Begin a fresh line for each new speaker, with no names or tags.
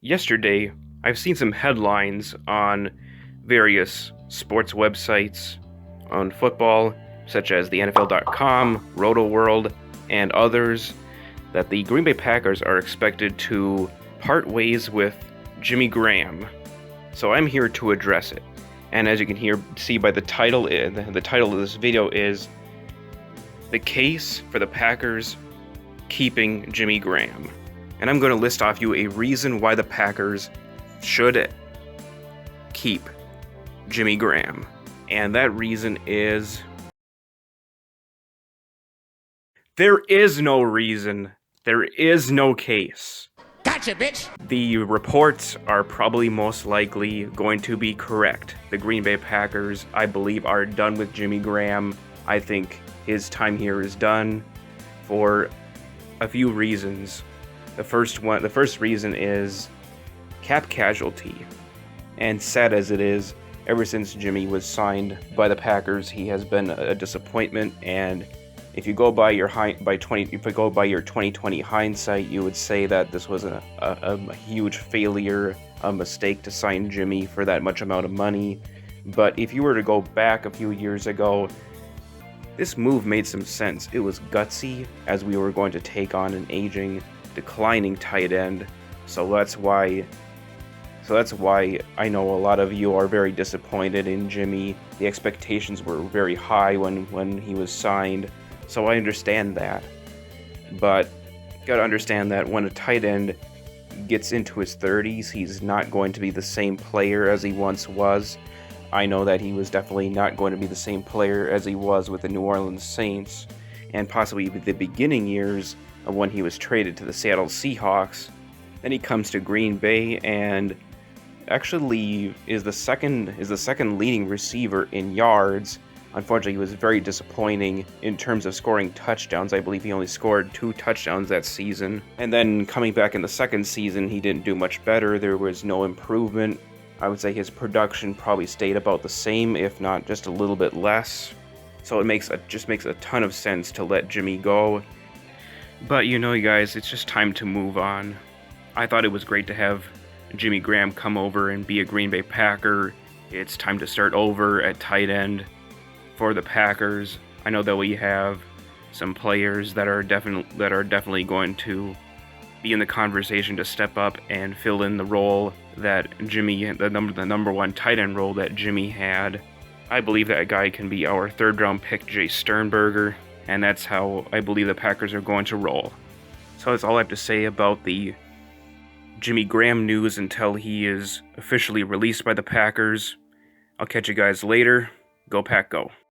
yesterday, I've seen some headlines on various sports websites on football, such as the NFL.com, Roto-World, and others, that the Green Bay Packers are expected to part ways with Jimmy Graham. So I'm here to address it. And as you can see by the title, the title of this video is "The Case for the Packers Keeping Jimmy Graham." And I'm going to list off you a reason why the Packers should keep Jimmy Graham. And that reason is there is no reason. There is no case.
Gotcha, bitch!
The reports are probably most likely going to be correct. The Green Bay Packers, I believe, are done with Jimmy Graham. I think his time here is done for a few reasons. The first reason is cap casualty. And sad as it is, ever since Jimmy was signed by the Packers, he has been a disappointment. And if you go by your 2020 hindsight, you would say that this was a huge failure, a mistake to sign Jimmy for that much amount of money. But if you were to go back a few years ago, this move made some sense. It was gutsy, as we were going to take on an aging, declining tight end. So that's why I know a lot of you are very disappointed in Jimmy. The expectations were very high when he was signed. So I understand that. But you gotta understand that when a tight end gets into his 30s, he's not going to be the same player as he once was. I know that he was definitely not going to be the same player as he was with the New Orleans Saints, and possibly the beginning years of when he was traded to the Seattle Seahawks. Then he comes to Green Bay and actually is the second leading receiver in yards. Unfortunately, he was very disappointing in terms of scoring touchdowns. I believe he only scored 2 touchdowns that season. And then coming back in the second season, he didn't do much better. There was no improvement. I would say his production probably stayed about the same, if not just a little bit less. So it just makes a ton of sense to let Jimmy go. But you guys, it's just time to move on. I thought it was great to have Jimmy Graham come over and be a Green Bay Packer. It's time to start over at tight end for the Packers. I know that we have some players that are definitely going to be in the conversation to step up and fill in the role that Jimmy, the number one tight end role that Jimmy had. I believe that guy can be our 3rd round pick, Jay Sternberger, and that's how I believe the Packers are going to roll. So that's all I have to say about the Jimmy Graham news until he is officially released by the Packers. I'll catch you guys later. Go Pack Go.